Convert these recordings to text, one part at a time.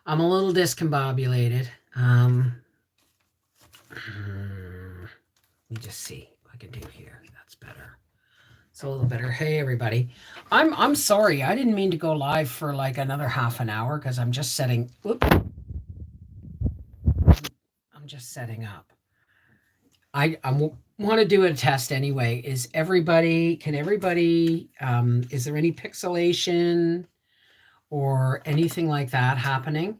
I'm a little discombobulated. Let me just see what I can do here. That's better. It's a little better. Hey everybody. I'm sorry. I didn't mean to go live for like another half an hour because I'm just setting I'm just setting up. I want to do a test anyway. Can everybody is there any pixelation or anything like that happening?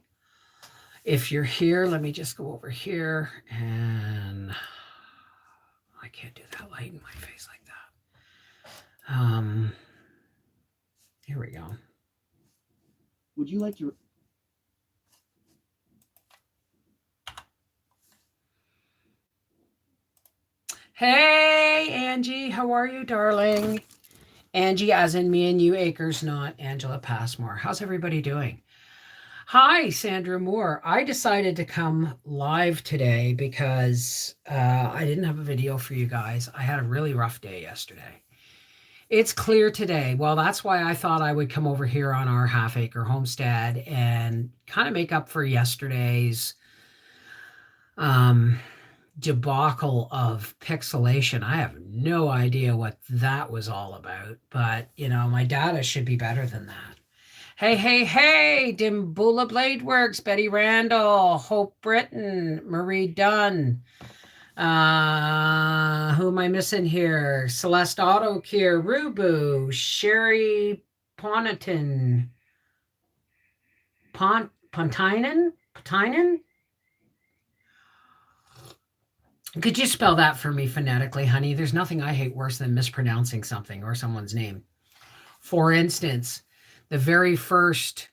If you're here, let me just go over here, and I can't do that light in my face like that. Here we go. Would you like to? Hey, Angie, how are you, darling? Angie, as in me and you, Acres, not Angela Passmore. How's everybody doing? Hi, Sandra Moore. I decided to come live today because I didn't have a video for you guys. I had a really rough day yesterday. It's clear today. Well, that's why I thought I would come over here on our half-acre homestead and kind of make up for yesterday's debacle of pixelation. I have no idea what that was all about, but my data should be better than that. Hey, Dimbula Blade Works, Betty Randall, Hope Britton, Marie Dunn. Who am I missing here? Celeste Autocure, Rubu, Sherry Ponatin, Pontinen? Could you spell that for me phonetically, honey? There's nothing I hate worse than mispronouncing something or someone's name. For instance, the very first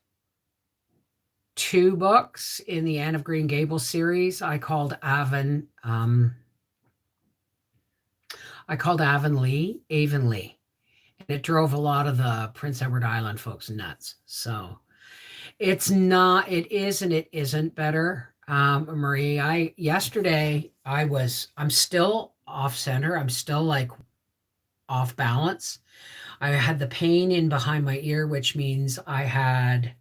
2 books in the Anne of Green Gables series, I called Avonlea, Avonlea, and it drove a lot of the Prince Edward Island folks nuts. So it is and it isn't better. Marie, I'm still off center. I'm still like off balance. I had the pain in behind my ear, which means I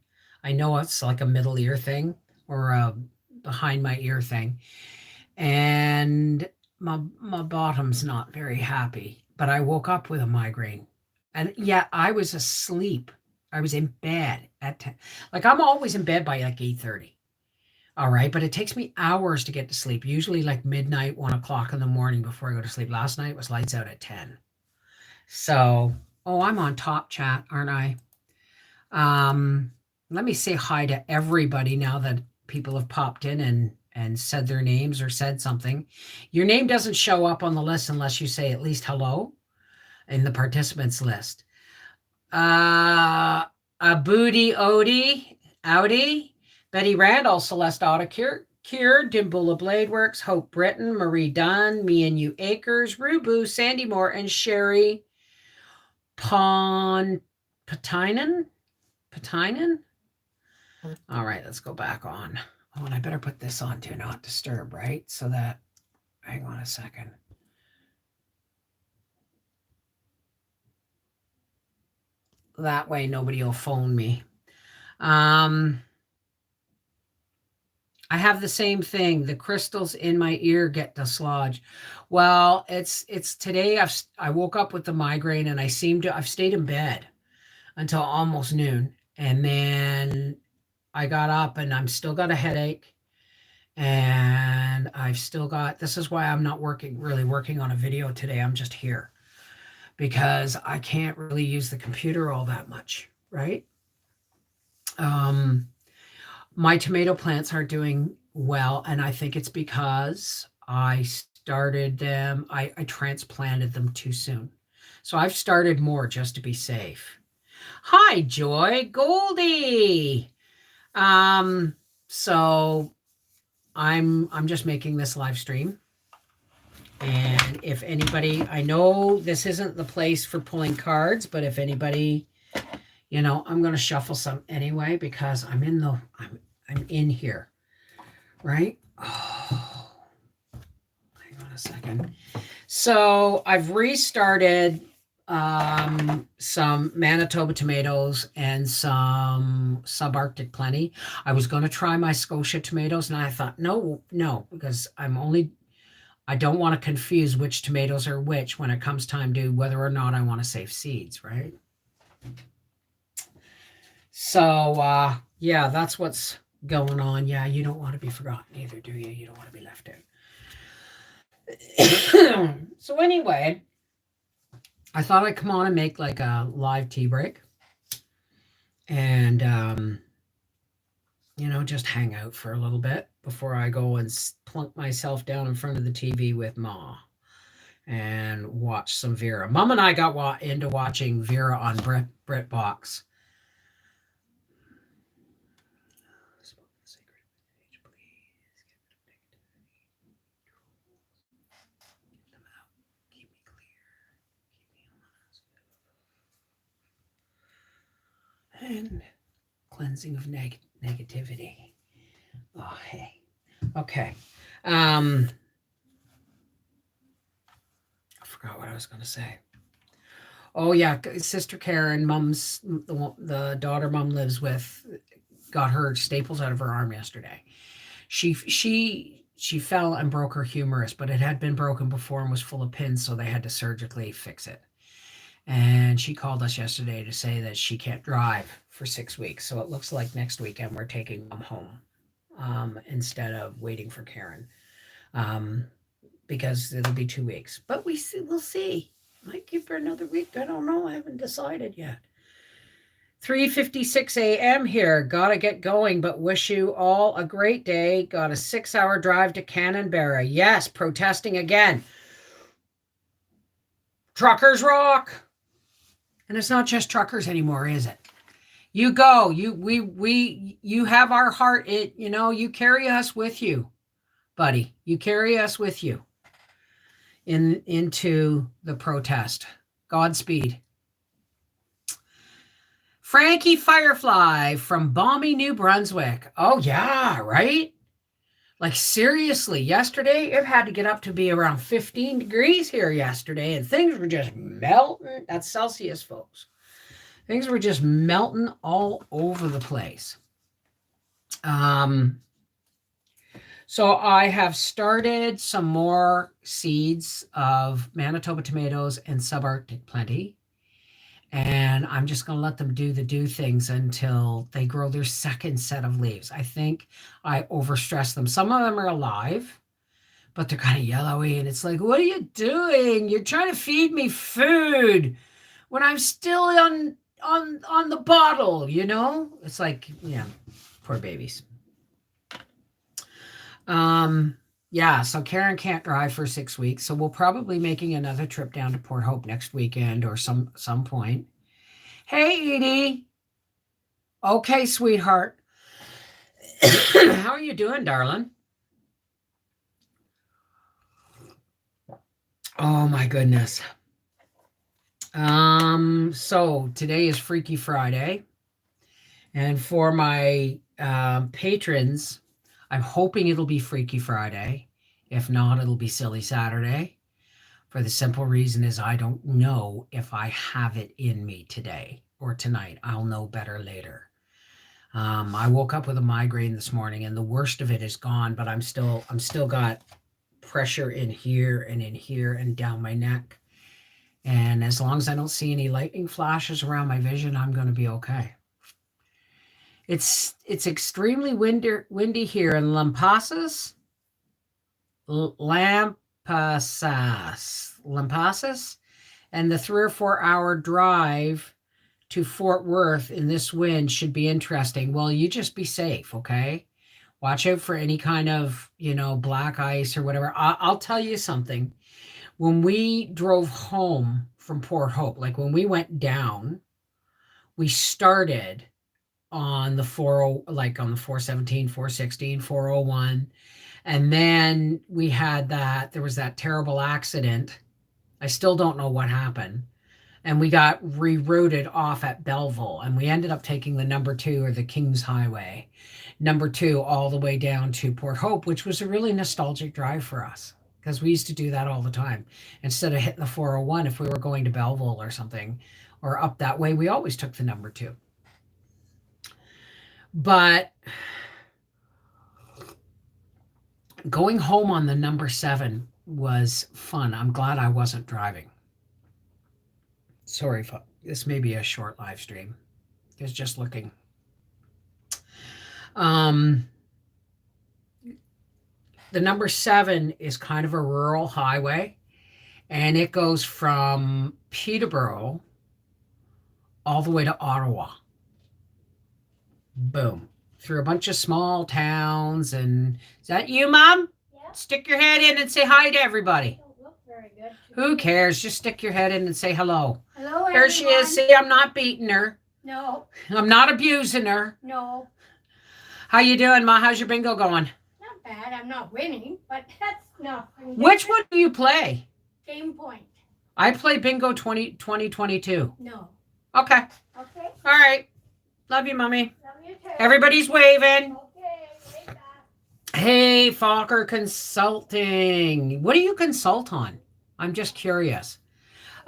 know it's like a middle ear thing or a behind my ear thing. And my bottom's not very happy, but I woke up with a migraine. And yeah, I was asleep. I was in bed at 10. Like I'm always in bed by like 8:30. All right, but it takes me hours to get to sleep, usually like midnight, 1 o'clock in the morning before I go to sleep. Last night was lights out at 10. So, oh, I'm on top chat, aren't I? Let me say hi to everybody now that people have popped in and said their names or said something. Your name doesn't show up on the list unless you say at least hello in the participants list. Abudi Audi, Betty Randall, Celeste Autocure, Dimbula Bladeworks, Hope Britton, Marie Dunn, Me and You Acres, Rubu, Sandy Moore, and Sherry Patinen. All right, let's go back on. Oh, and I better put this on Do Not Disturb, right? So that, hang on a second. That way nobody will phone me. I have the same thing. The crystals in my ear get dislodged. Well, it's today. I woke up with the migraine and I've stayed in bed until almost noon, and then I got up and I'm still got a headache, and I've still got. This is why I'm not really working on a video today. I'm just here because I can't really use the computer all that much, right? My tomato plants are doing well, and I think it's because I started them, I transplanted them too soon. So I've started more just to be safe. Hi, Joy Goldie. So I'm just making this live stream. And if anybody, I know this isn't the place for pulling cards, but if anybody, I'm going to shuffle some anyway because I'm in here, right? Oh, hang on a second. So I've restarted some Manitoba tomatoes and some subarctic plenty. I was going to try my Scotia tomatoes, and I thought, no, no, because I don't want to confuse which tomatoes are which when it comes time to whether or not I want to save seeds, right? So, yeah, that's what's going on. Yeah, you don't want to be forgotten either, do you? You don't want to be left out. So, anyway, I thought I'd come on and make like a live tea break and, just hang out for a little bit before I go and plunk myself down in front of the TV with Ma and watch some Vera. Mom and I got into watching Vera on BritBox. And cleansing of negativity. Oh, hey. Okay. I forgot what I was going to say. Oh yeah, Sister Karen, the daughter Mom lives with, got her staples out of her arm yesterday. She fell and broke her humerus, but it had been broken before and was full of pins, so they had to surgically fix it. And she called us yesterday to say that she can't drive for 6 weeks. So it looks like next weekend we're taking Mom home instead of waiting for Karen, because it'll be 2 weeks. But we'll see. Might give her another week. I don't know. I haven't decided yet. 3:56 a.m. here. Gotta get going, but wish you all a great day. Got a 6-hour drive to Canberra. Yes, protesting again. Truckers rock. And it's not just truckers anymore, is it? You go. You have our heart. You carry us with you, buddy. You carry us with you into the protest. Godspeed. Frankie Firefly from balmy New Brunswick. Oh yeah, right? Like seriously, yesterday it had to get up to be around 15 degrees here yesterday, and things were just melting. That's Celsius, folks. Things were just melting all over the place. So I have started some more seeds of Manitoba tomatoes and subarctic plenty. And I'm just going to let them do things until they grow their second set of leaves. I think I overstress them. Some of them are alive, but they're kind of yellowy. And it's like, what are you doing? You're trying to feed me food when I'm still on the bottle, It's like, yeah, poor babies. Yeah, so Karen can't drive for 6 weeks, so we'll probably making another trip down to Port Hope next weekend or some point. Hey, Edie. Okay, sweetheart. How are you doing, darling? Oh my goodness. So today is Freaky Friday, and for my patrons, I'm hoping it'll be Freaky Friday. If not, it'll be Silly Saturday. For the simple reason is I don't know if I have it in me today or tonight. I'll know better later. I woke up with a migraine this morning, and the worst of it is gone, but I'm still got pressure in here and down my neck. And as long as I don't see any lightning flashes around my vision, I'm going to be okay. It's extremely windy here in Lampasas, and the 3 or 4 hour drive to Fort Worth in this wind should be interesting. Well, you just be safe, okay? Watch out for any kind of, black ice or whatever. I'll tell you something. When we drove home from Port Hope, like when we went down, we started on the 417, 416, 401. And then there was that terrible accident. I still don't know what happened. And we got rerouted off at Belleville, and we ended up taking the number 2 or the King's Highway, number 2 all the way down to Port Hope, which was a really nostalgic drive for us because we used to do that all the time. Instead of hitting the 401, if we were going to Belleville or something, or up that way, we always took the number 2. But going home on the number 7 was fun. I'm glad I wasn't driving. Sorry, this may be a short live stream. It's just looking. Um, the number 7 is kind of a rural highway, and it goes from Peterborough all the way to Ottawa. Boom. Through a bunch of small towns. And is that you, Mom? Yeah. Stick your head in and say hi to everybody. Don't look very good. Who cares? Just stick your head in and say hello. Hello, everyone. There she is. See, I'm not beating her. No, I'm not abusing her. no, How you doing, Ma? How's your bingo going? not bad. I'm not winning, but that's nothing. Which one do you play? Game point. I play bingo 2022. No. Okay. Okay. All right. Love you, Mommy. Love you too. Everybody's waving. Okay. Wait back. Hey, Fokker Consulting. What do you consult on? I'm just curious.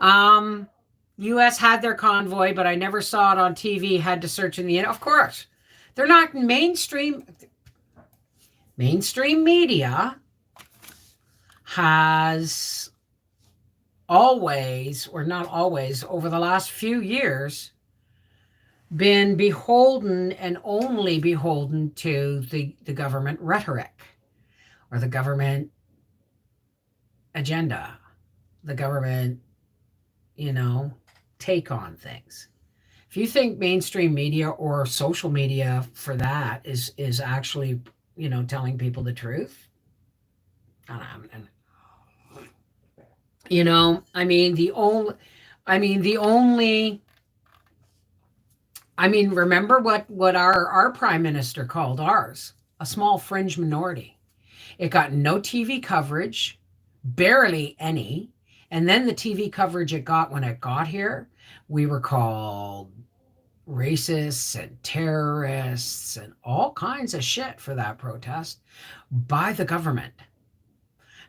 U.S. had their convoy, but I never saw it on TV. Had to search in the internet. Of course, they're not mainstream. Mainstream media has always, or not always, over the last few years, been beholden and only beholden to the government rhetoric or the government agenda, the government, take on things. If you think mainstream media or social media for that is actually, telling people the truth, I don't know. Remember what our prime minister called ours, a small fringe minority. It got no TV coverage, barely any. And then the TV coverage it got when it got here, we were called racists and terrorists and all kinds of shit for that protest by the government.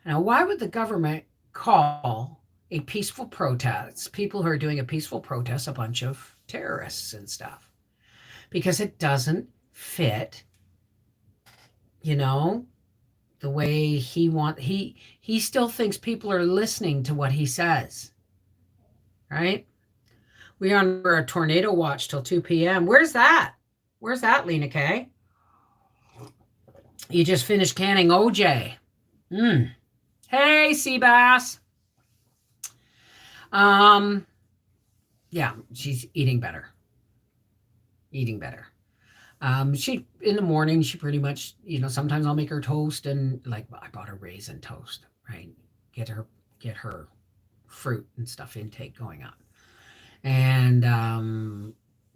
Now, why would the government call a peaceful protest, people who are doing a peaceful protest, a bunch of terrorists and stuff? Because it doesn't fit, the way he still thinks people are listening to what he says, right? We are under a tornado watch till 2 p.m. Where's that, Lena K? You just finished canning OJ. Hey, Seabass. Yeah, she's eating better. She in the morning, she pretty much, sometimes I'll make her toast, and I bought her raisin toast, right? Get her fruit and stuff intake going on. And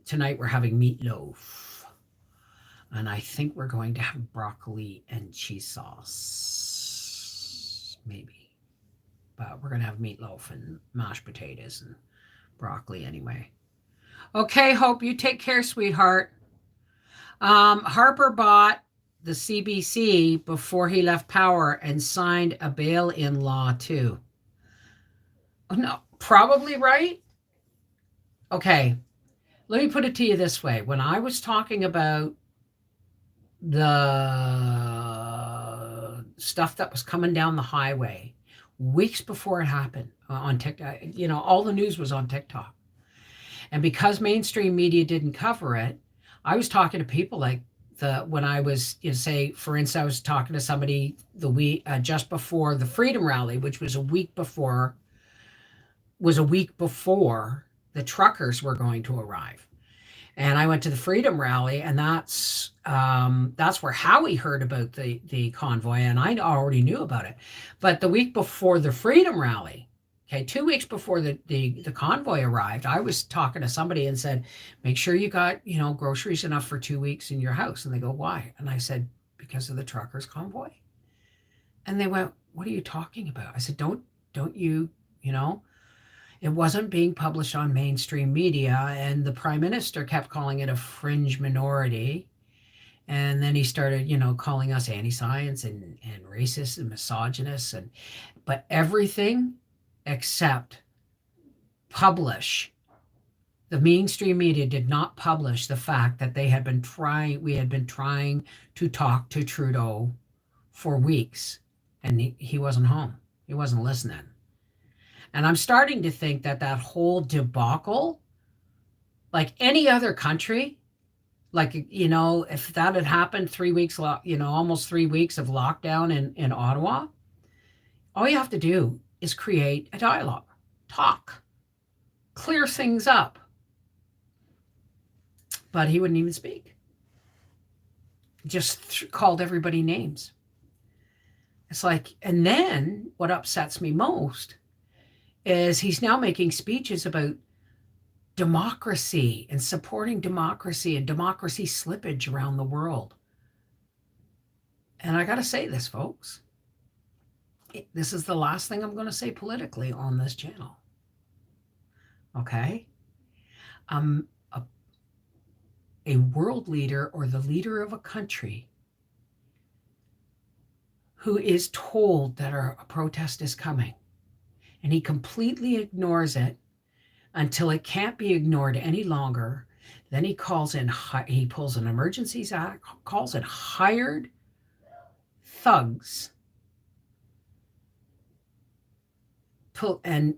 tonight we're having meatloaf, and I think we're going to have broccoli and cheese sauce, maybe. But we're going to have meatloaf and mashed potatoes and broccoli anyway. Okay, Hope, you take care, sweetheart. Harper bought the CBC before he left power and signed a bail-in law too. Oh, no, probably right. Okay, let me put it to you this way. When I was talking about the stuff that was coming down the highway weeks before it happened on TikTok, all the news was on TikTok. And because mainstream media didn't cover it, I was talking to people when I was, say, for instance, I was talking to somebody the week just before the Freedom Rally, which was a week before the truckers were going to arrive. And I went to the Freedom Rally, and that's where Howie heard about the convoy, and I already knew about it. But the week before the Freedom Rally, 2 weeks before the convoy arrived, I was talking to somebody and said, make sure you got, groceries enough for 2 weeks in your house. And they go, why? And I said, because of the truckers convoy. And they went, what are you talking about? I said, don't you, it wasn't being published on mainstream media, and the prime minister kept calling it a fringe minority. And then he started, calling us anti-science and racist and misogynist, but everything except publish. The mainstream media did not publish the fact that we had been trying to talk to Trudeau for weeks, and he wasn't home. He wasn't listening. And I'm starting to think that whole debacle, like any other country, like, if that had happened 3 weeks, almost 3 weeks of lockdown in Ottawa, all you have to do is create a dialogue, talk, clear things up. But he wouldn't even speak. Just called everybody names. It's like, and then what upsets me most is he's now making speeches about democracy and supporting democracy and democracy slippage around the world. And I got to say this, folks. This is the last thing I'm going to say politically on this channel. Okay? A world leader or the leader of a country who is told that a protest is coming, and he completely ignores it until it can't be ignored any longer. Then he pulls an Emergencies Act, calls in hired thugs, and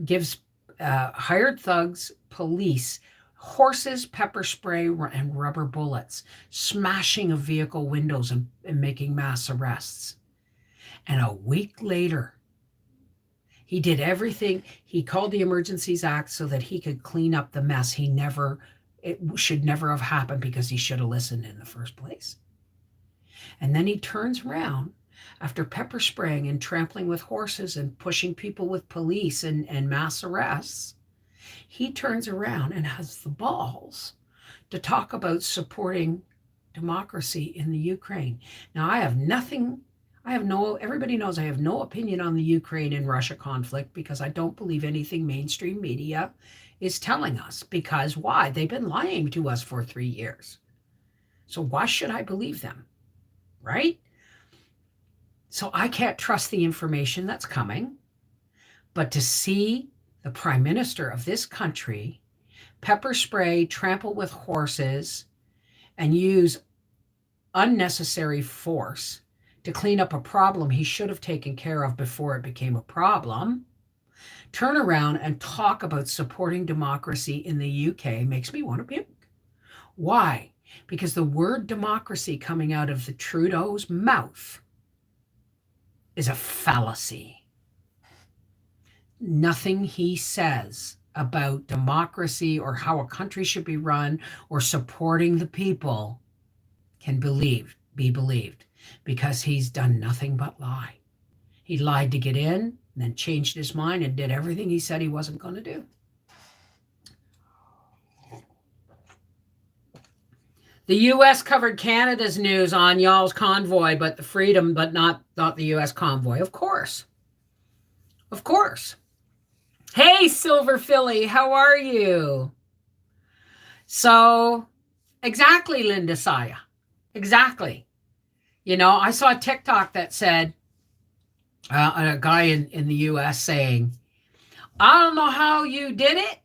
gives hired thugs, police, horses, pepper spray, and rubber bullets, smashing of vehicle windows and making mass arrests. And a week later, he did everything. He called the Emergencies Act so that he could clean up the mess. It should never have happened because he should have listened in the first place. And then he turns around after pepper spraying and trampling with horses and pushing people with police and mass arrests. He turns around and has the balls to talk about supporting democracy in the Ukraine. Now, everybody knows I have no opinion on the Ukraine and Russia conflict because I don't believe anything mainstream media is telling us. Because why? They've been lying to us for 3 years. So why should I believe them? Right? So I can't trust the information that's coming. But to see the prime minister of this country pepper spray, trample with horses, and use unnecessary force to clean up a problem he should have taken care of before it became a problem, turn around and talk about supporting democracy in the UK makes me want to puke. Why? Because the word democracy coming out of the Trudeau's mouth is a fallacy. Nothing he says about democracy or how a country should be run or supporting the people can be believed, because he's done nothing but lie. He lied to get in, and then changed his mind and did everything he said he wasn't going to do. The U.S. covered Canada's news on y'all's convoy, but the freedom, but not the U.S. convoy. Of course. Of course. Hey, Silver Philly, how are you? So, exactly, Linda Saya. Exactly. I saw a TikTok that said, a guy in the U.S. saying, I don't know how you did it,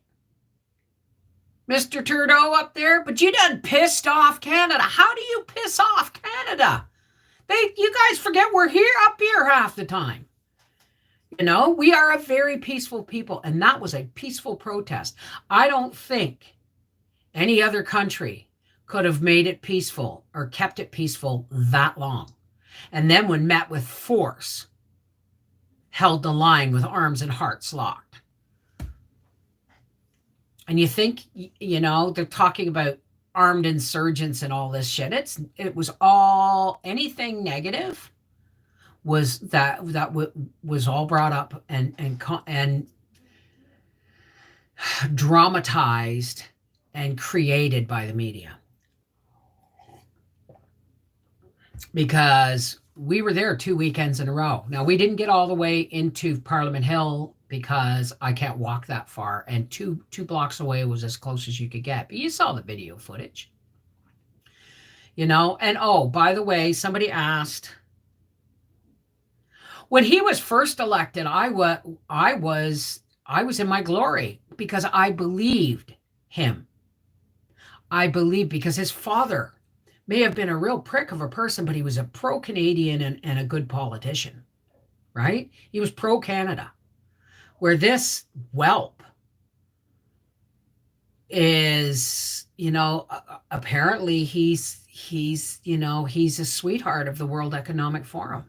Mr. Trudeau up there, but you done pissed off Canada. How do you piss off Canada? You guys forget we're up here half the time. We are a very peaceful people, and that was a peaceful protest. I don't think any other country could have made it peaceful or kept it peaceful that long. And then when met with force, held the line with arms and hearts locked. And you think, they're talking about armed insurgents and all this shit. It was all, anything negative was was all brought up and dramatized and created by the media. Because we were there 2 weekends in a row. Now, we didn't get all the way into Parliament Hill because I can't walk that far, and two blocks away was as close as you could get. But you saw the video footage. And oh, by the way, somebody asked, when he was first elected, I was in my glory because I believed him. I believe because his father may have been a real prick of a person, but he was a pro-Canadian and a good politician, right? He was pro-Canada. Where this whelp is, apparently he's a sweetheart of the World Economic Forum.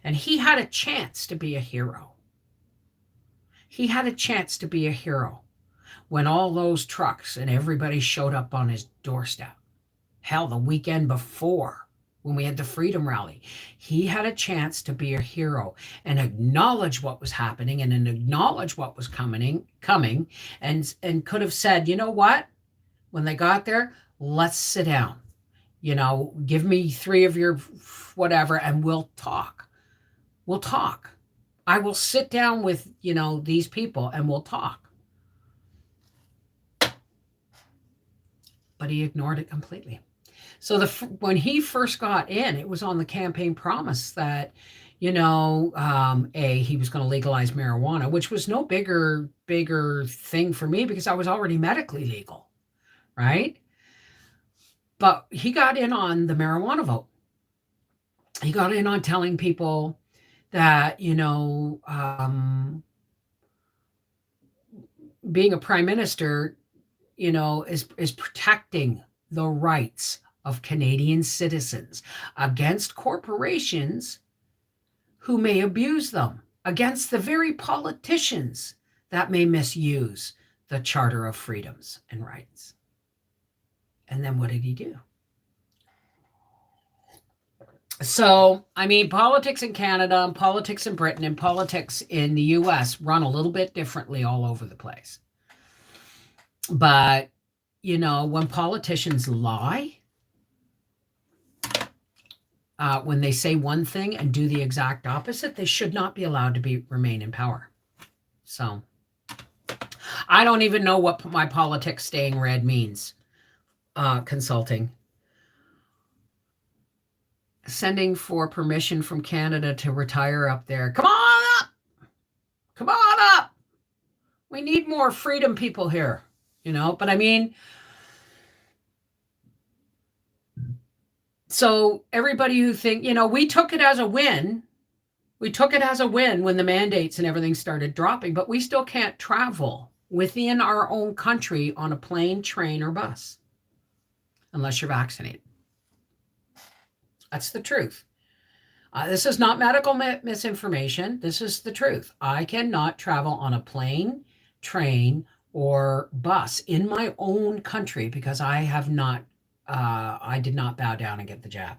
And he had a chance to be a hero. He had a chance to be a hero when all those trucks and everybody showed up on his doorstep. Hell, the weekend before, when we had the Freedom Rally, he had a chance to be a hero and acknowledge what was happening and acknowledge what was coming, and could have said, you know what? When they got there, let's sit down. Give me 3 of your whatever, and we'll talk. We'll talk. I will sit down with, these people and we'll talk. But he ignored it completely. So when he first got in, it was on the campaign promise that, he was going to legalize marijuana, which was no bigger thing for me because I was already medically legal, right? But he got in on the marijuana vote. He got in on telling people that, being a prime minister, is protecting the rights of Canadian citizens against corporations who may abuse them, against the very politicians that may misuse the Charter of Freedoms and Rights. And then what did he do? So, politics in Canada and politics in Britain and politics in the US run a little bit differently all over the place. But, when politicians lie, when they say one thing and do the exact opposite, they should not be allowed to remain in power. So, I don't even know what my politics staying red means. Consulting. Sending for permission from Canada to retire up there. Come on up. Come on up. We need more freedom people here, but so everybody who think, we took it as a win. We took it as a win when the mandates and everything started dropping, but we still can't travel within our own country on a plane, train, or bus unless you're vaccinated. That's the truth. This is not medical misinformation. This is the truth. I cannot travel on a plane, train, or bus in my own country because I did not bow down and get the jab.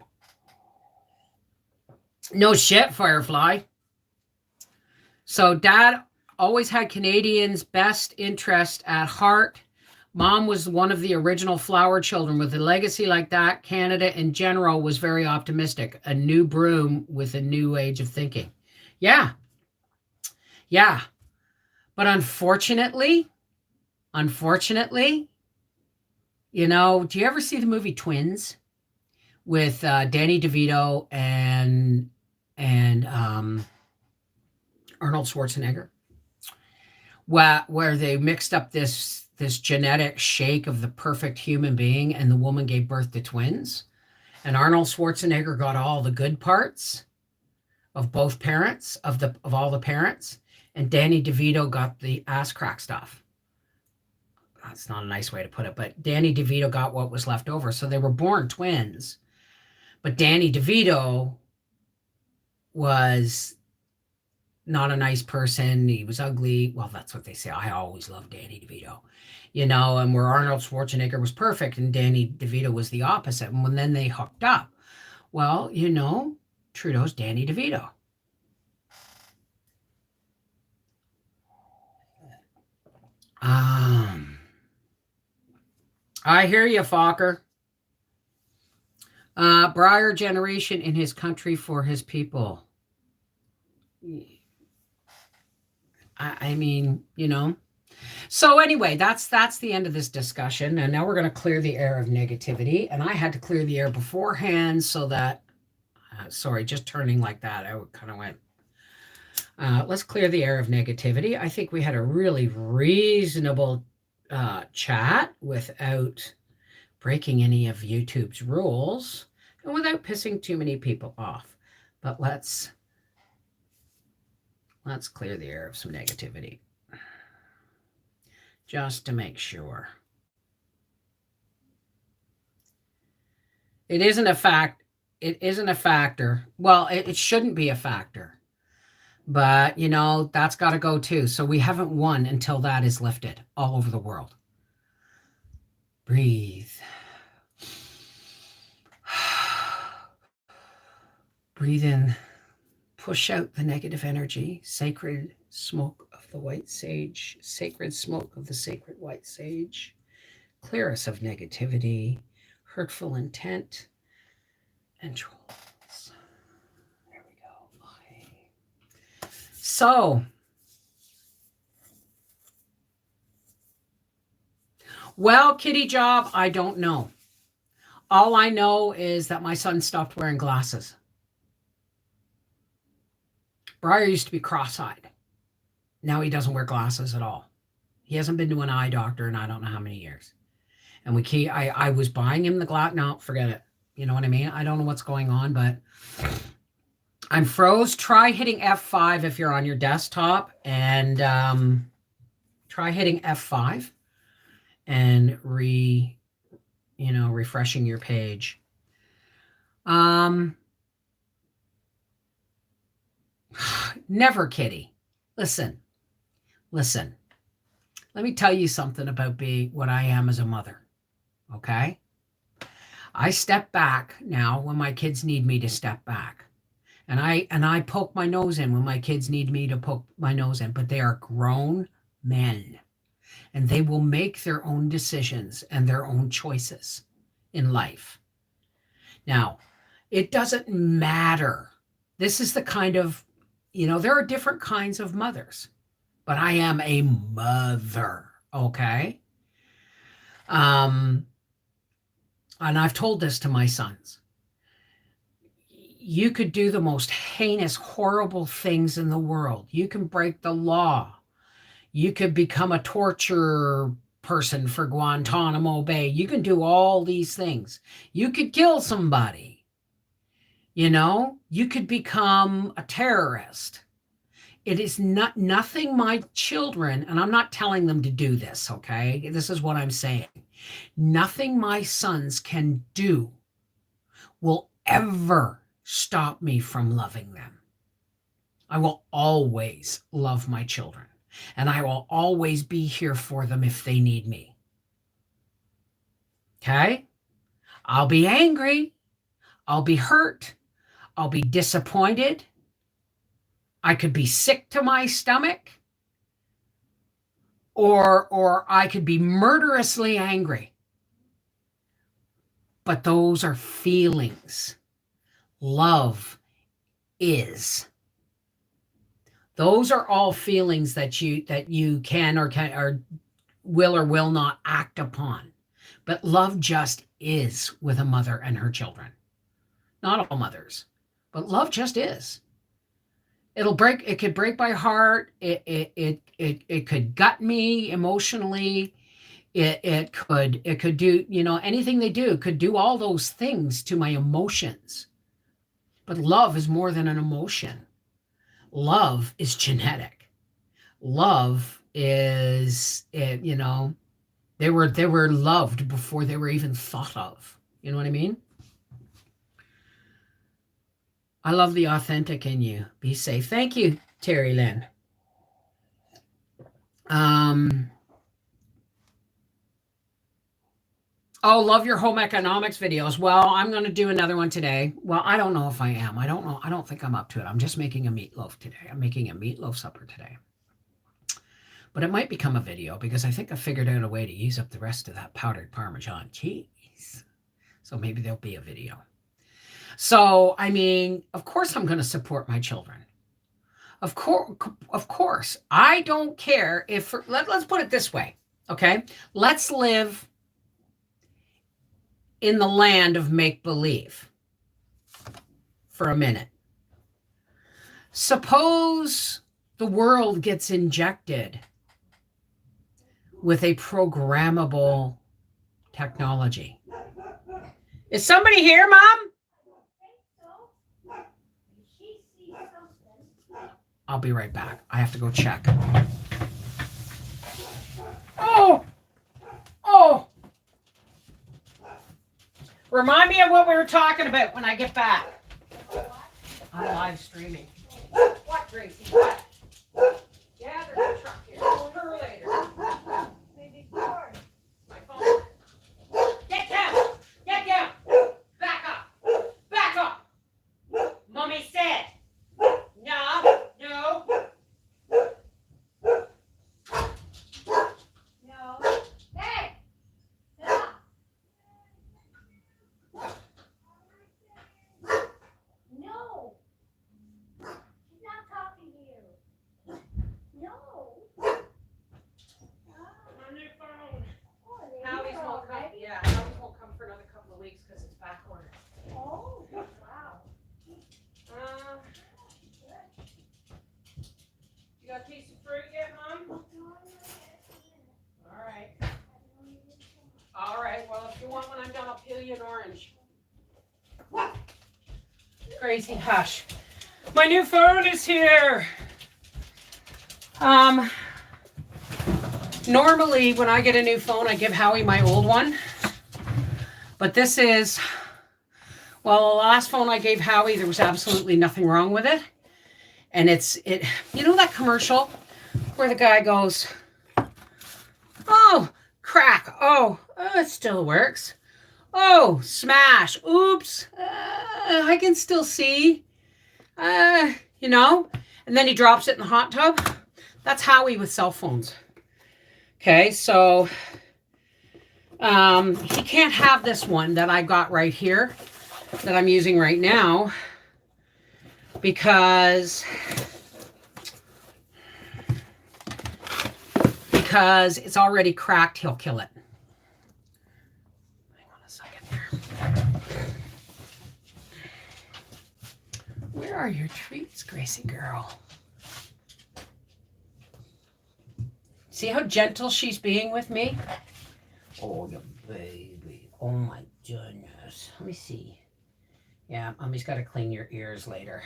No shit, Firefly. So Dad always had Canadians' best interest at heart. Mom was one of the original flower children. With a legacy like that, Canada in general was very optimistic. A new broom with a new age of thinking. Yeah. But unfortunately, do you ever see the movie Twins with Danny DeVito and Arnold Schwarzenegger? Where they mixed up this genetic shake of the perfect human being, and the woman gave birth to twins. And Arnold Schwarzenegger got all the good parts of both parents, of all the parents, and Danny DeVito got the ass crack stuff. That's not a nice way to put it, but Danny DeVito got what was left over. So they were born twins. But Danny DeVito was not a nice person. He was ugly. Well, that's what they say. I always loved Danny DeVito. And where Arnold Schwarzenegger was perfect and Danny DeVito was the opposite. And then they hooked up. Well, Trudeau's Danny DeVito. I hear you, Fokker. Breyer generation in his country for his people. I mean, So anyway, that's the end of this discussion. And now we're going to clear the air of negativity. And I had to clear the air beforehand so that, sorry, just turning like that, I kind of went. Let's clear the air of negativity. I think we had a really reasonable chat without breaking any of YouTube's rules and without pissing too many people off. But let's clear the air of some negativity just to make sure. It isn't a fact. It isn't a factor. Well, it shouldn't be a factor. But, you know, that's got to go too. So we haven't won until that is lifted all over the world. Breathe. Breathe in. Push out the negative energy. Sacred smoke of the white sage. Sacred smoke of the sacred white sage. Clear us of negativity, hurtful intent, and trolls. There we go. Okay. So, well, kitty job, I don't know. All I know is that my son stopped wearing glasses. Briar used to be cross-eyed. Now he doesn't wear glasses at all. He hasn't been to an eye doctor in I don't know how many years. And I was buying him the glass. No, forget it. You know what I mean? I don't know what's going on, but I'm froze. Try hitting F5 if you're on your desktop, and try hitting F5 and refreshing your page. Never, kitty. Listen. Let me tell you something about being what I am as a mother. Okay? I step back now when my kids need me to step back. And I poke my nose in when my kids need me to poke my nose in, but they are grown men. And they will make their own decisions and their own choices in life. Now, it doesn't matter. This is the kind of, there are different kinds of mothers, but I am a mother, okay? And I've told this to my sons. You could do the most heinous, horrible things in the world. You can break the law. You could become a torture person for Guantanamo Bay. You can do all these things. You could kill somebody. You could become a terrorist. It is nothing my children, and I'm not telling them to do this, okay? This is what I'm saying. Nothing my sons can do will ever stop me from loving them. I will always love my children, and I will always be here for them if they need me. Okay? I'll be angry. I'll be hurt. I'll be disappointed. I could be sick to my stomach, or I could be murderously angry. But those are feelings. Love is. Those are all feelings that you can or will not act upon. But love just is with a mother and her children. Not all mothers, but love just is. It could break my heart. It could gut me emotionally. It could do, anything they do could do all those things to my emotions. But love is more than an emotion. Love is genetic. Love is, they were loved before they were even thought of. You know what I mean? I love the authentic in you. Be safe. Thank you, Terry Lynn. Love your home economics videos. Well, I'm going to do another one today. Well, I don't know if I am. I don't know. I don't think I'm up to it. I'm just making a meatloaf today. I'm making a meatloaf supper today. But it might become a video because I think I figured out a way to use up the rest of that powdered Parmesan cheese. So maybe there'll be a video. So, of course I'm going to support my children. Of course. I don't care if let's put it this way, okay? Let's live in the land of make believe for a minute. Suppose the world gets injected with a programmable technology. Is somebody here, Mom? I'll be right back. I have to go check. Oh! Oh! Remind me of what we were talking about when I get back. I'm live streaming. What, Gracie? What? Yeah, there's a truck here. Call her later. My phone. Get down! Get down! Back up! Back up! Mommy said. No. No. No. Hey! Stop. No. She's not talking to you. No. My new phone. Oh, Howie's you're won't come. already- Yeah, Howie's won't come for another couple of weeks because it's back ordered. Oh, wow. You got a piece of fruit yet, Mom? All right. All right. Well, if you want, when I'm done, I'll peel you an orange. Crazy hush. My new phone is here. Normally when I get a new phone, I give Howie my old one. But this is, well, the last phone I gave Howie, there was absolutely nothing wrong with it. And you know that commercial where the guy goes, oh, crack. Oh, it still works. Oh, smash. Oops. I can still see. You know, and then he drops it in the hot tub. That's Howie with cell phones. Okay, so he can't have this one that I got right here that I'm using right now because it's already cracked. He'll kill it. Hang on a second here. Where are your treats, Gracie girl? See how gentle she's being with me? Oh, you baby. Oh, my goodness. Let me see. Yeah, Mommy's got to clean your ears later.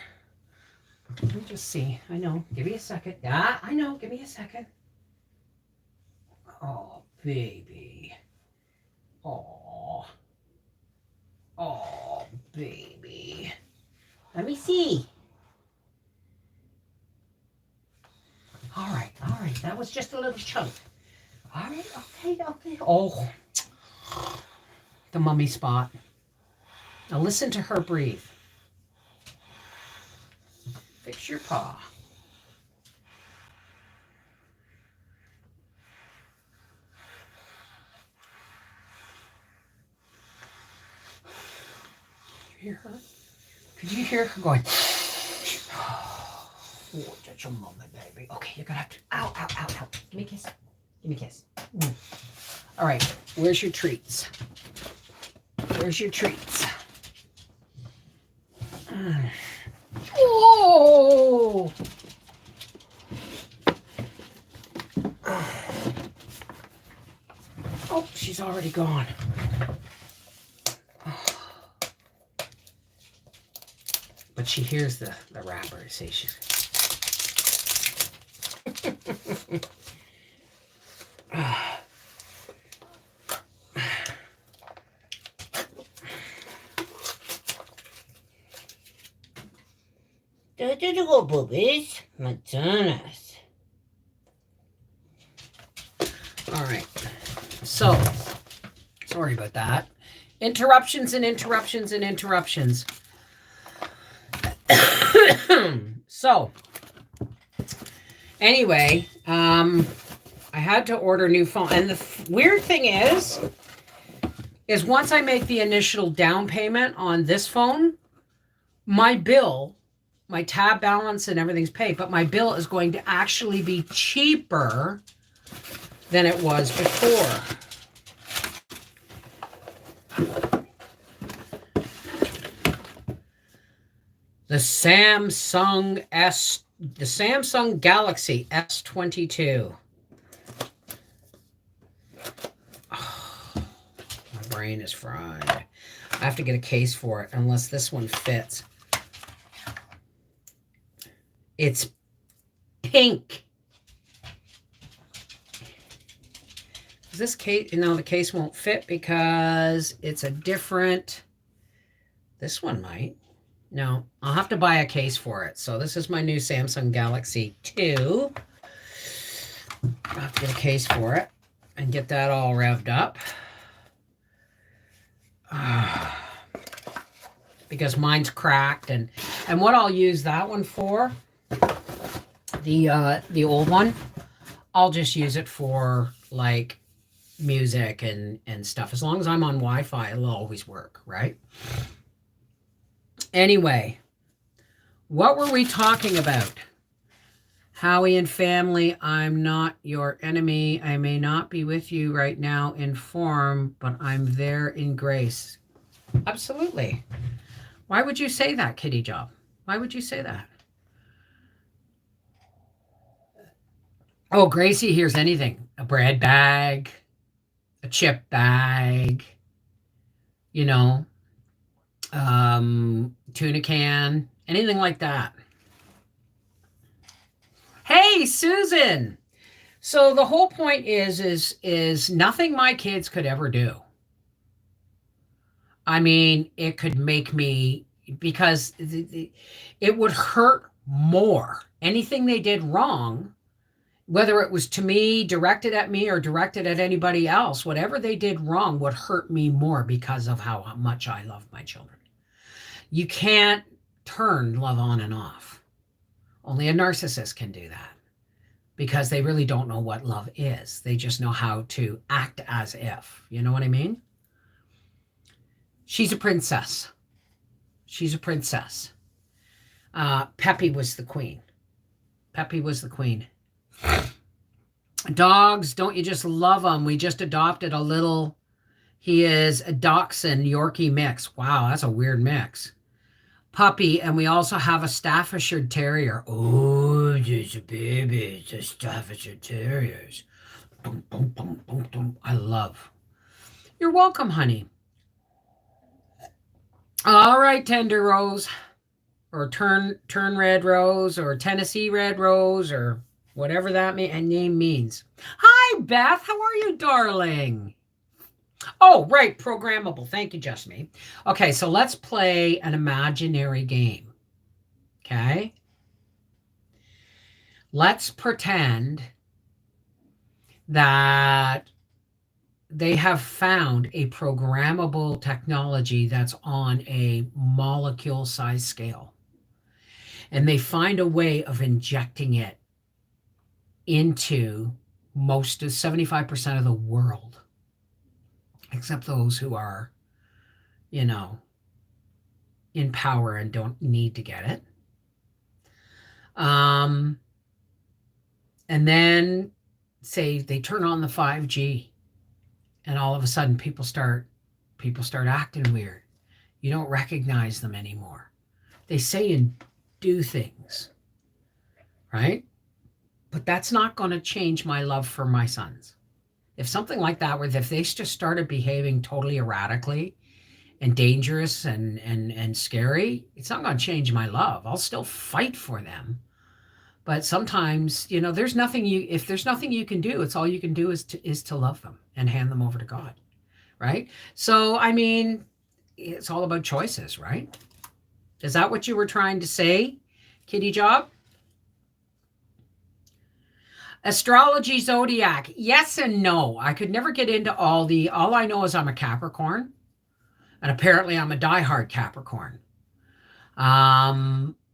Let me just see. I know. Give me a second. Yeah, I know. Give me a second. Oh, baby. Oh. Oh, baby. Let me see. All right. That was just a little chunk. All right, okay. Oh, the mummy spot. Now listen to her breathe. Fix your paw. Did you hear her? Could you hear her going? Oh, that's your mommy, baby. Okay, you're gonna have to. Ow. Give me a kiss. Give me a kiss. All right, where's your treats? Where's your treats? Oh! Oh, she's already gone. But she hears the wrapper. See, she's. Do go, boobies. My goodness. All right. So, sorry about that. Interruptions. So, anyway, I had to order a new phone. And the weird thing is once I make the initial down payment on this phone, my bill my tab balance and everything's paid, but my bill is going to actually be cheaper than it was before. The Samsung Galaxy S22. Oh, my brain is fried. I have to get a case for it unless this one fits. It's pink. This case, the case won't fit because it's a different. This one might. No, I'll have to buy a case for it. So this is my new Samsung Galaxy 2. I'll have to get a case for it and get that all revved up. Because mine's cracked, and what I'll use that one for, the old one, I'll just use it for like music and stuff. As long as I'm on Wi-Fi, it'll always work, right? Anyway, what were we talking about? Howie and family, I'm not your enemy. I may not be with you right now in form, but I'm there in grace. Absolutely. Why would you say that, Kitty Job? Why would you say that? Oh, Gracie hears anything. A bread bag, a chip bag, tuna can, anything like that. Hey, Susan. So the whole point is nothing my kids could ever do. I mean, it could make me, because it would hurt more. Anything they did wrong, whether it was to me, directed at me, or directed at anybody else, whatever they did wrong would hurt me more because of how much I love my children. You can't turn love on and off. Only a narcissist can do that, because they really don't know what love is. They just know how to act as if. You know what I mean? She's a princess. She's a princess. Peppy was the queen. Peppy was the queen. Dogs, don't you just love them? We just adopted a little, he is a Dachshund Yorkie mix. Wow, that's a weird mix. Puppy, and we also have a Staffordshire Terrier. Oh, there's a baby. It's a Staffordshire Terriers. Boom, boom, boom, boom, boom. I love. You're welcome, honey. All right, Tender Rose, or turn red rose, or Tennessee red rose, or whatever that name means. Hi, Beth. How are you, darling? Oh, right. Programmable. Thank you, Just Me. Okay, so let's play an imaginary game. Okay? Let's pretend that they have found a programmable technology that's on a molecule size scale. And they find a way of injecting it into most of 75% of the world, except those who are, in power and don't need to get it. And then say they turn on the 5G, and all of a sudden people start acting weird. You don't recognize them anymore. They say and do things, right? But that's not going to change my love for my sons. If something like that, if they just started behaving totally erratically and dangerous and scary, it's not going to change my love. I'll still fight for them. But sometimes, if there's nothing you can do, it's all you can do is to love them and hand them over to God, right? So, I mean, it's all about choices, right? Is that what you were trying to say, Kitty Job? Astrology, zodiac, yes and no. I could never get into all I know is I'm a Capricorn, and apparently I'm a diehard Capricorn.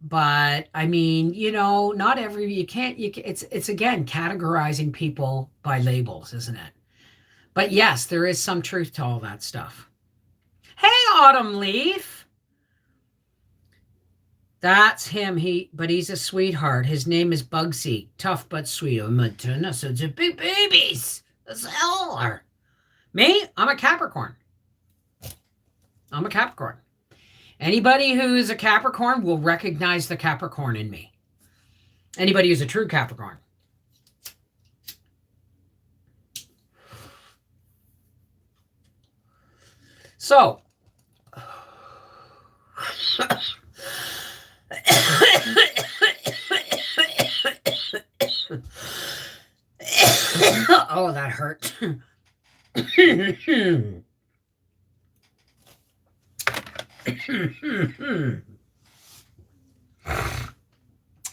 But I mean, not it's again, categorizing people by labels, isn't it? But yes, there is some truth to all that stuff. Hey, Autumn Leaf. That's him. But he's a sweetheart. His name is Bugsy. Tough but sweet. Oh my goodness, it's a big babies. That's hell are. Me? I'm a Capricorn. I'm a Capricorn. Anybody who is a Capricorn will recognize the Capricorn in me. Anybody who's a true Capricorn. So, oh, that hurt.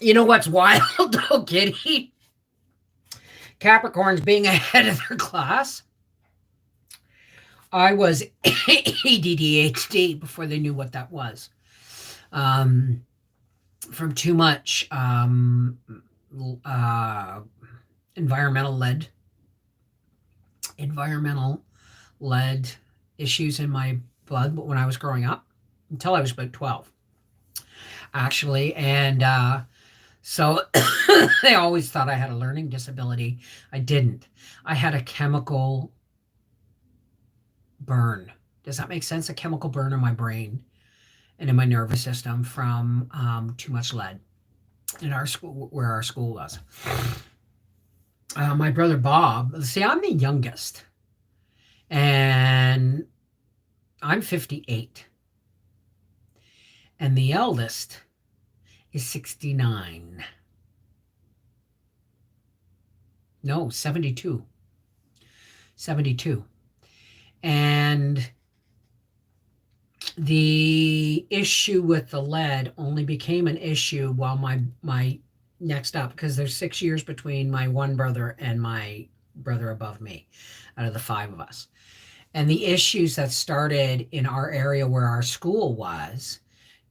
You know what's wild, though, Kitty? Capricorns being ahead of their class. I was ADDHD before they knew what that was. From too much environmental led issues in my blood when I was growing up, until I was about 12, actually. And so they always thought I had a learning disability. I didn't. I had a chemical burn. Does that make sense? A chemical burn in my brain and in my nervous system from too much lead in our school, where our school was. My brother Bob, see, I'm the youngest, and I'm 58, and the eldest is 69. No, 72. 72. And the issue with the lead only became an issue while my next up, because there's 6 years between my one brother and my brother above me, out of the 5 of us. And the issues that started in our area where our school was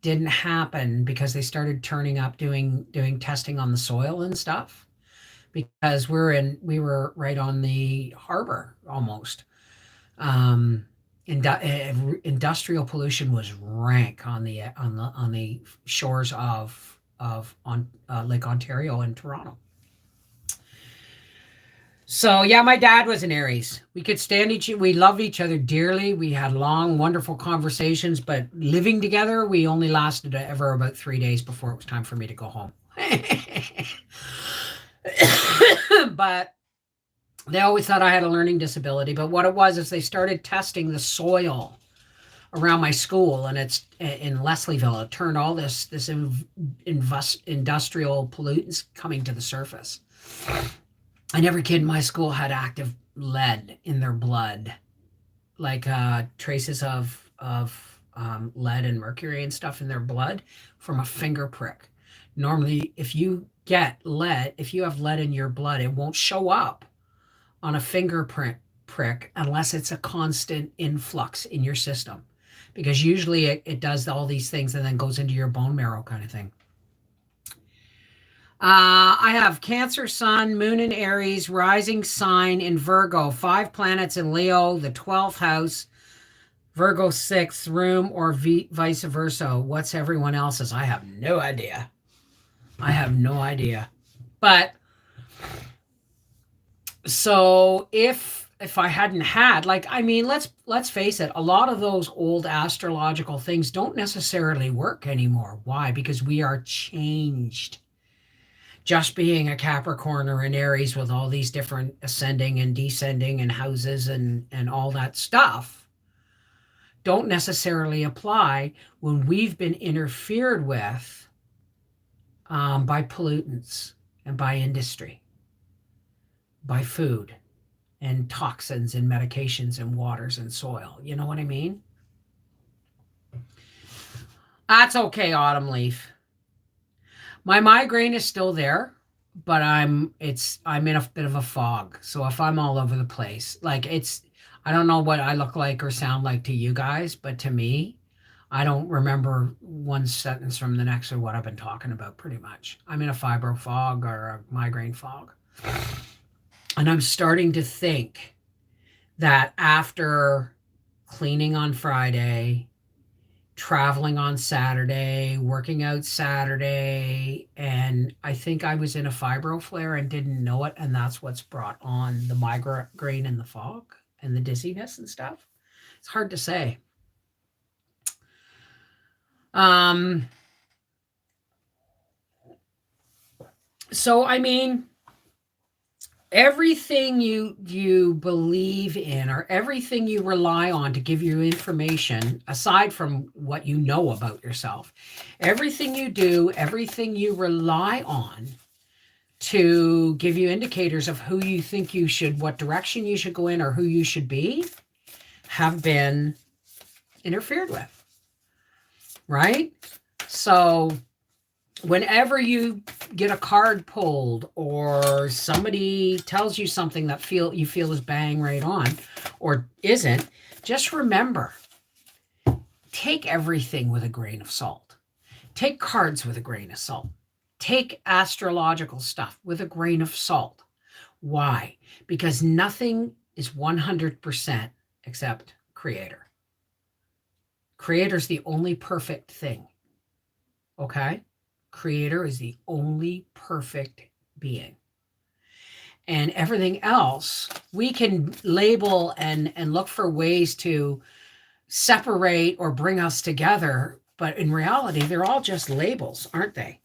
didn't happen because they started turning up doing testing on the soil and stuff, because we were right on the harbor almost. Industrial pollution was rank on the shores of Lake Ontario and Toronto. So yeah, my dad was an Aries. We could stand we loved each other dearly. We had long, wonderful conversations, but living together, we only lasted ever about 3 days before it was time for me to go home. But they always thought I had a learning disability. But what it was is they started testing the soil around my school, and it's in Leslieville. It turned all this industrial pollutants coming to the surface. And every kid in my school had active lead in their blood, like traces of lead and mercury and stuff in their blood from a finger prick. Normally, if you have lead in your blood, it won't show up on a fingerprint prick unless it's a constant influx in your system, because usually it does all these things and then goes into your bone marrow kind of thing. I have Cancer, Sun, Moon in Aries, rising sign in Virgo, 5 planets in Leo, the 12th house, Virgo 6th room, or vice versa. What's everyone else's? I have no idea. But so if I hadn't had, like, I mean, let's face it, a lot of those old astrological things don't necessarily work anymore. Why? Because we are changed. Just being a Capricorn or an Aries with all these different ascending and descending and houses and all that stuff don't necessarily apply when we've been interfered with by pollutants and by industry, by food and toxins and medications and waters and soil. You know what I mean? That's okay, Autumn Leaf. My migraine is still there, but I'm in a bit of a fog. So if I'm all over the place, like, I don't know what I look like or sound like to you guys, but to me, I don't remember one sentence from the next or what I've been talking about pretty much. I'm in a fibro fog or a migraine fog. And I'm starting to think that after cleaning on Friday traveling on Saturday, working out Saturday, and I think I was in a fibro flare and didn't know it, and that's what's brought on the migraine and the fog and the dizziness and stuff. It's hard to say. So I mean, everything you believe in or everything you rely on to give you information, aside from what you know about yourself, everything you do, everything you rely on to give you indicators of who you think you should, what direction you should go in, or who you should be, have been interfered with, right? So whenever you get a card pulled or somebody tells you something that you feel is bang right on or isn't, just remember, take everything with a grain of salt. Take cards with a grain of salt. Take astrological stuff with a grain of salt. Why? Because nothing is 100% except Creator. Creator's the only perfect thing. Okay? Creator is the only perfect being. And everything else, we can label and look for ways to separate or bring us together. But in reality, they're all just labels, aren't they?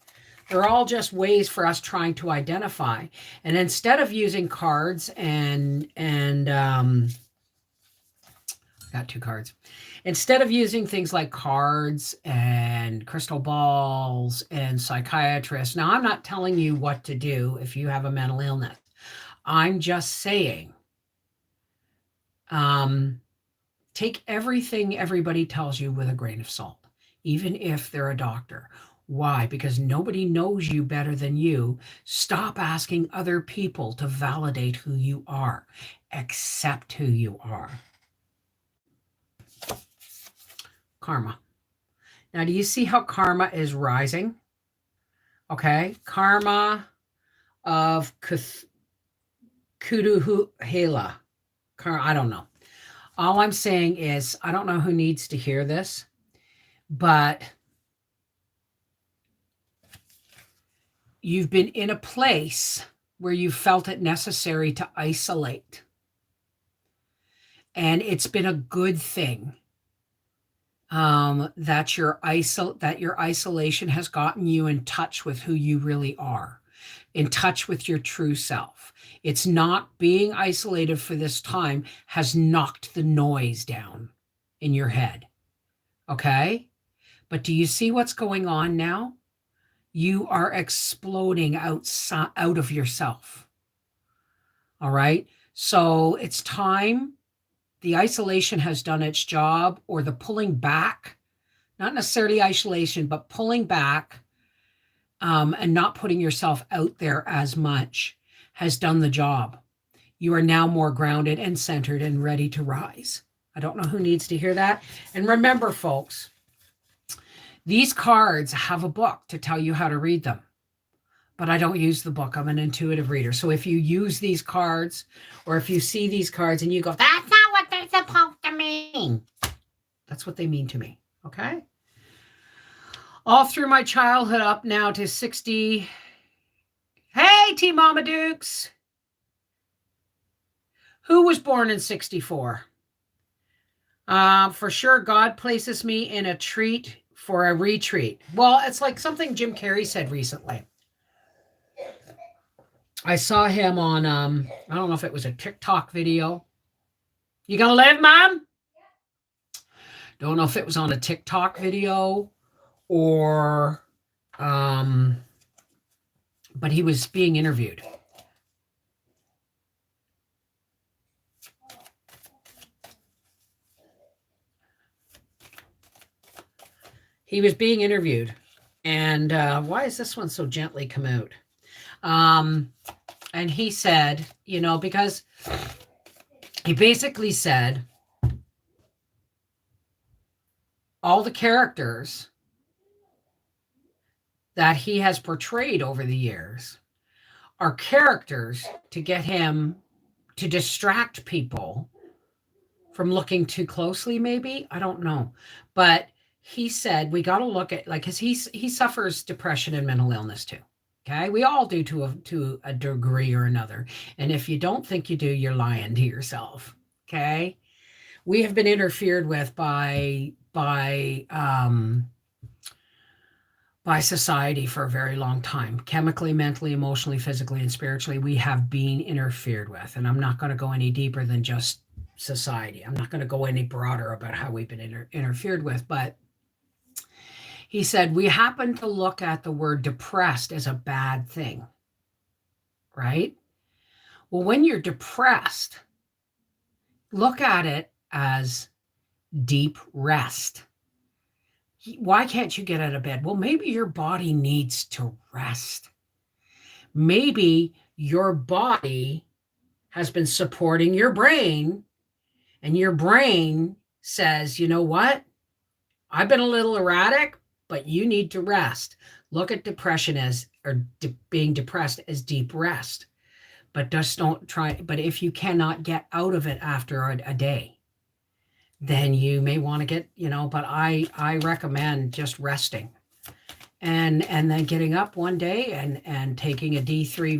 They're all just ways for us trying to identify. And instead of using cards and I got 2 cards. Instead of using things like cards and crystal balls and psychiatrists, now I'm not telling you what to do if you have a mental illness. I'm just saying, take everything everybody tells you with a grain of salt, even if they're a doctor. Why? Because nobody knows you better than you. Stop asking other people to validate who you are. Accept who you are. Karma. Now, do you see how karma is rising? Okay. Karma of Kuduhela. I don't know. All I'm saying is, I don't know who needs to hear this, but you've been in a place where you felt it necessary to isolate. And it's been a good thing that your isolation has gotten you in touch with who you really are, in touch with your true self. It's not being isolated for this time has knocked the noise down in your head. Okay? But do you see what's going on now? You are exploding out of yourself. All right? So it's time. The isolation has done its job, or the pulling back, not necessarily isolation, but pulling back and not putting yourself out there as much has done the job. You are now more grounded and centered and ready to rise. I don't know who needs to hear that. And remember, folks, these cards have a book to tell you how to read them. But I don't use the book. I'm an intuitive reader. So if you use these cards, or if you see these cards and you go, that's not what they're supposed to mean. That's what they mean to me. Okay? All through my childhood up now to 60. Hey, T Mama Dukes. Who was born in 64? For sure, God places me in a treat for a retreat. Well, it's like something Jim Carrey said recently. I saw him on, I don't know if it was a TikTok video. You gonna live, Mom? Don't know if it was on a TikTok video or, but he was being interviewed. He was being interviewed. And why is this one so gently come out? And he said, because he basically said all the characters that he has portrayed over the years are characters to get him to distract people from looking too closely, maybe. I don't know. But he said we got to look at, like, because he suffers depression and mental illness too. Okay, we all do to a degree or another, and if you don't think you do, you're lying to yourself. Okay, we have been interfered with by society for a very long time. Chemically, mentally, emotionally, physically, and spiritually, we have been interfered with. And I'm not going to go any deeper than just society. I'm not going to go any broader about how we've been interfered with. But he said, we happen to look at the word depressed as a bad thing, right? Well, when you're depressed, look at it as deep rest. Why can't you get out of bed? Well, maybe your body needs to rest. Maybe your body has been supporting your brain, and your brain says, you know what? I've been a little erratic, but you need to rest. Look at depression as, or being depressed as deep rest. But just don't try. But if you cannot get out of it after a day, then you may want to get, but I recommend just resting and then getting up one day and taking a D3,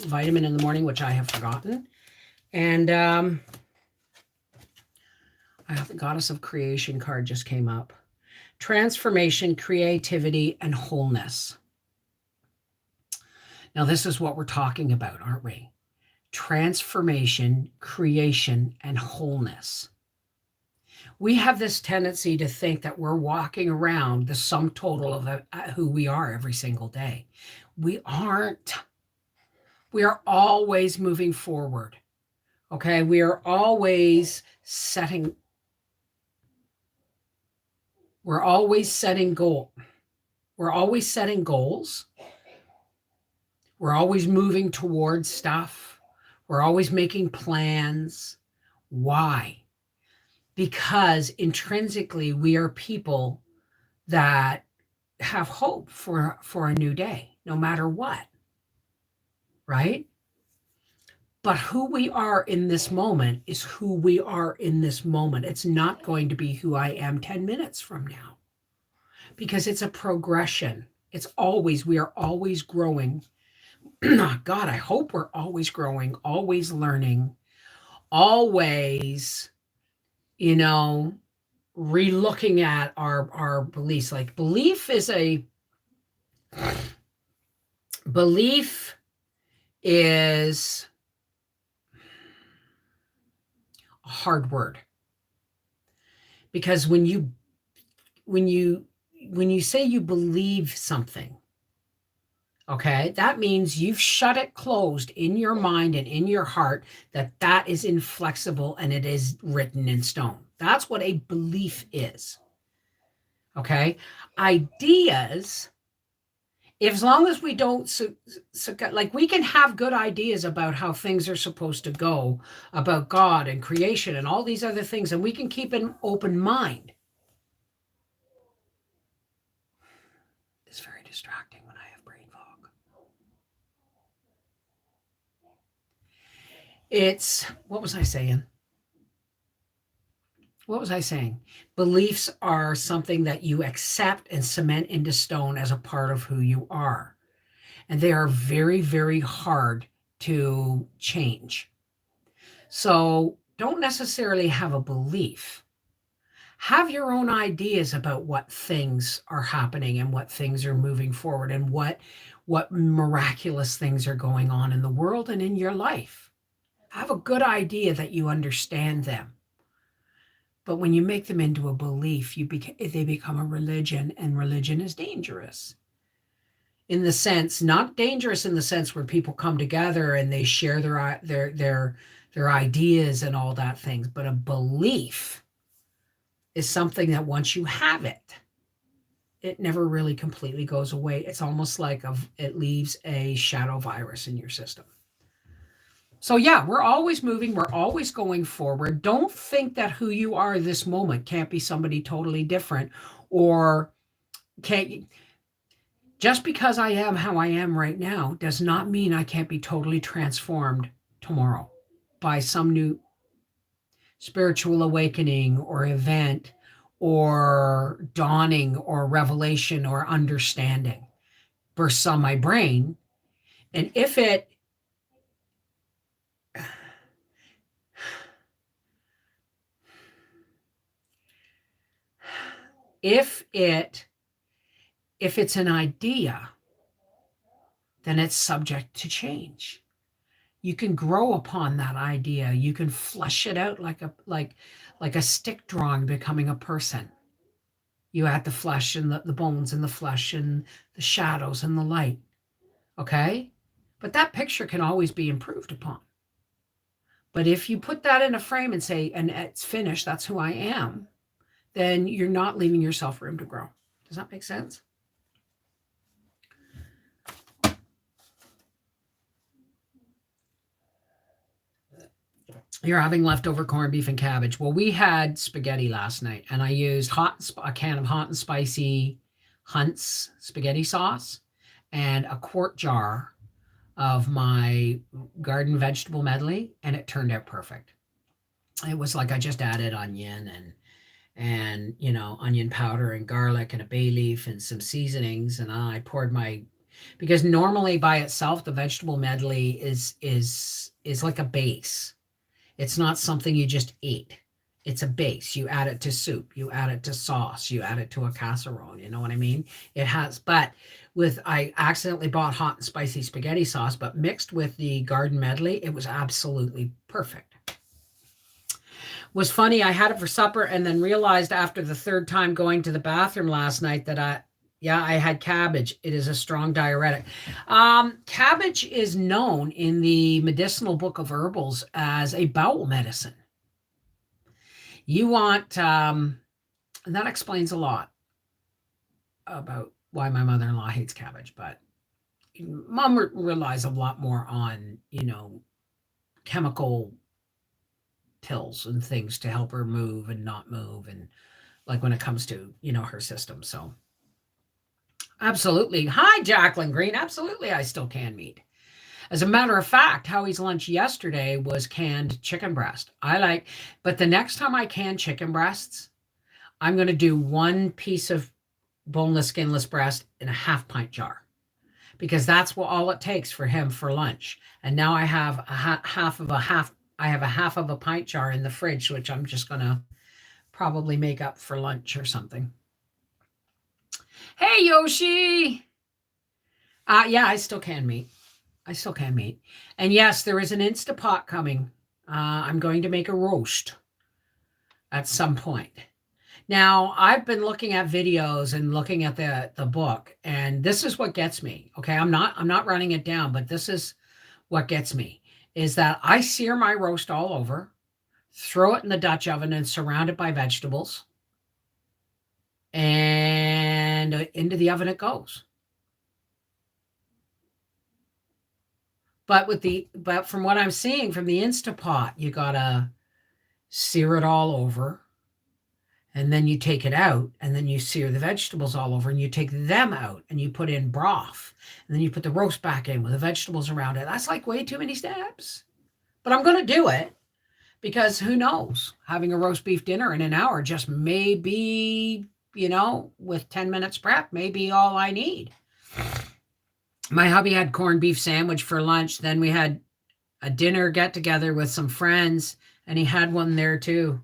vitamin in the morning, which I have forgotten. And I have the Goddess of Creation card just came up. Transformation, creativity, and wholeness. Now, this is what we're talking about, aren't we? Transformation, creation, and wholeness. We have this tendency to think that we're walking around the sum total of who we are every single day. We aren't. We are always moving forward. Okay, we are always setting. We're always setting goals. We're always setting goals. We're always moving towards stuff. We're always making plans. Why? Because intrinsically we are people that have hope for a new day, no matter what, right? But who we are in this moment is who we are in this moment. It's not going to be who I am 10 minutes from now, because it's a progression. We are always growing. God, I hope we're always growing, always learning, always, relooking at our beliefs. Like belief is a hard word, because when you say you believe something, okay, that means you've shut it closed in your mind and in your heart that is inflexible and it is written in stone. That's what a belief is. Okay, ideas, as long as we don't, like, we can have good ideas about how things are supposed to go, about God and creation and all these other things, and we can keep an open mind. It's very distracting when I have brain fog. What was I saying? Beliefs are something that you accept and cement into stone as a part of who you are. And they are very, very hard to change. So don't necessarily have a belief. Have your own ideas about what things are happening and what things are moving forward and what miraculous things are going on in the world and in your life. Have a good idea that you understand them. But when you make them into a belief, they become a religion, and religion is dangerous. In the sense, not dangerous in the sense where people come together and they share their ideas and all that things, but a belief is something that once you have it, it never really completely goes away. It's almost like it leaves a shadow virus in your system. So yeah, we're always moving. We're always going forward. Don't think that who you are this moment can't be somebody totally different, or just because I am how I am right now does not mean I can't be totally transformed tomorrow by some new spiritual awakening or event or dawning or revelation or understanding bursts on my brain. And if it if it's an idea, then it's subject to change. You can grow upon that idea. You can flesh it out like a stick drawing becoming a person. You add the flesh and the bones and the flesh and the shadows and the light. Okay? But that picture can always be improved upon. But if you put that in a frame and say, and it's finished, that's who I am, then you're not leaving yourself room to grow. Does that make sense? You're having leftover corned beef and cabbage. Well, we had spaghetti last night, and I used a can of hot and spicy Hunt's spaghetti sauce and a quart jar of my garden vegetable medley, and it turned out perfect. It was like I just added onion and onion powder and garlic and a bay leaf and some seasonings, and I poured because normally by itself the vegetable medley is like a base. It's not something you just eat. It's a base. You add it to soup, you add it to sauce, you add it to a casserole. You know what I mean? It has, but I accidentally bought hot and spicy spaghetti sauce, but mixed with the garden medley, it was absolutely perfect. Was funny. I had it for supper and then realized after the third time going to the bathroom last night that I had cabbage. It is a strong diuretic. Cabbage is known in the medicinal book of herbals as a bowel medicine. You want, and that explains a lot about why my mother-in-law hates cabbage, but mom relies a lot more on, chemical pills and things to help her move and not move. And like when it comes to, her system. So absolutely. Hi, Jacqueline Green. Absolutely. I still can meat. As a matter of fact, Howie's lunch yesterday was canned chicken breast. But the next time I can chicken breasts, I'm going to do one piece of boneless, skinless breast in a half pint jar, because that's all it takes for him for lunch. And now I have a half of a pint jar in the fridge, which I'm just going to probably make up for lunch or something. Hey, Yoshi. Yeah, I still can meat. And yes, there is an Instapot coming. I'm going to make a roast at some point. Now, I've been looking at videos and looking at the book, and this is what gets me. Okay, I'm not running it down, but this is what gets me, is that I sear my roast all over, throw it in the Dutch oven and surround it by vegetables, and into the oven it goes. But from what I'm seeing from the Instapot, you gotta sear it all over, and then you take it out, and then you sear the vegetables all over, and you take them out, and you put in broth, and then you put the roast back in with the vegetables around it. That's like way too many steps. But I'm gonna do it, because who knows? Having a roast beef dinner in an hour just may be, with 10 minutes prep, may be all I need. My hubby had corned beef sandwich for lunch. Then we had a dinner get together with some friends, and he had one there too.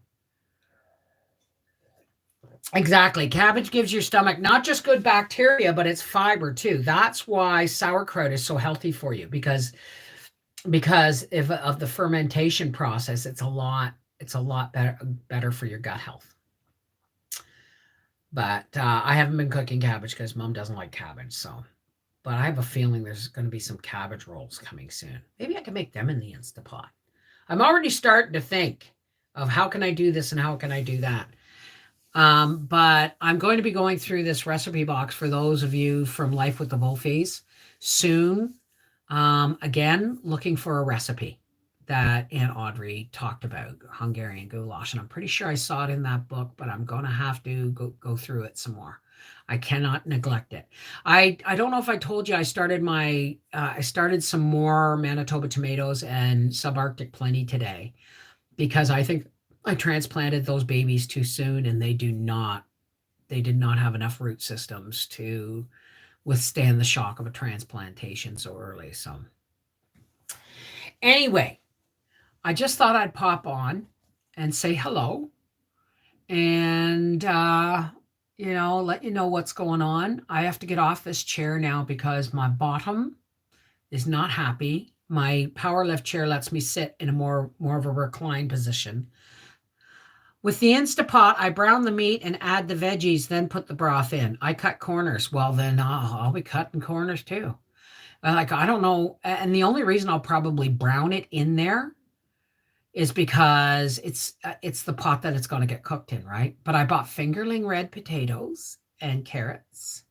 Exactly. Cabbage gives your stomach not just good bacteria, but it's fiber too. That's why sauerkraut is so healthy for you, because of the fermentation process. It's a lot better for your gut health. But I haven't been cooking cabbage because Mom doesn't like cabbage. So. But I have a feeling there's going to be some cabbage rolls coming soon. Maybe I can make them in the Instapot. I'm already starting to think of how can I do this and how can I do that. But I'm going to be going through this recipe box for those of you from Life with the Wolfies soon. Again, looking for a recipe that Aunt Audrey talked about, Hungarian goulash. And I'm pretty sure I saw it in that book, but I'm going to have to go through it some more. I cannot neglect it. I don't know if I told you I started some more Manitoba tomatoes and subarctic plenty today, because I think I transplanted those babies too soon, and they did not have enough root systems to withstand the shock of a transplantation so early. So anyway, I just thought I'd pop on and say hello and let you know what's going on. I have to get off this chair now because my bottom is not happy. My power lift chair lets me sit in a more of a reclined position. With the Instapot, I brown the meat and add the veggies, then put the broth in. I cut corners. Well, then I'll be cutting corners too. Like, I don't know. And the only reason I'll probably brown it in there is because it's the pot that it's going to get cooked in, right? But I bought fingerling red potatoes and carrots.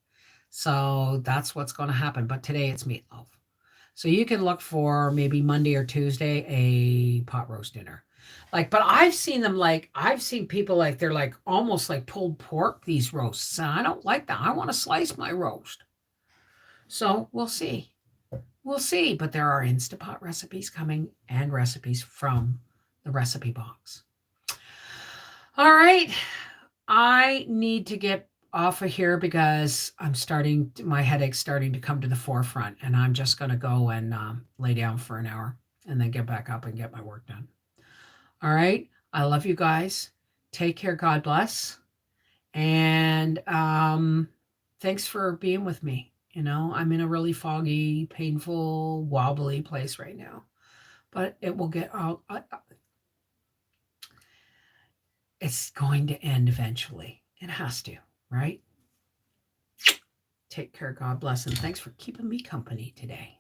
So that's what's going to happen. But today it's meatloaf. So you can look for maybe Monday or Tuesday a pot roast dinner. Like, but I've seen people like they're like almost like pulled pork, these roasts. And I don't like that. I want to slice my roast. So we'll see. We'll see. But there are Instapot recipes coming and recipes from the recipe box. All right. I need to get off of here because my headache's starting to come to the forefront, and I'm just going to go and lay down for an hour and then get back up and get my work done. All right. I love you guys. Take care. God bless. And thanks for being with me. I'm in a really foggy, painful, wobbly place right now, but it will get out. It's going to end eventually. It has to, right? Take care. God bless. And thanks for keeping me company today.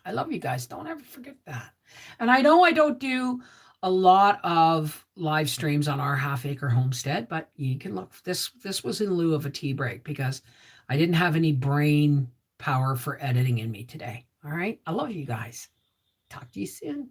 I love you guys. Don't ever forget that. And I know I don't do a lot of live streams on our half acre homestead, but you can look. This was in lieu of a tea break because I didn't have any brain power for editing in me today. All right. I love you guys. Talk to you soon.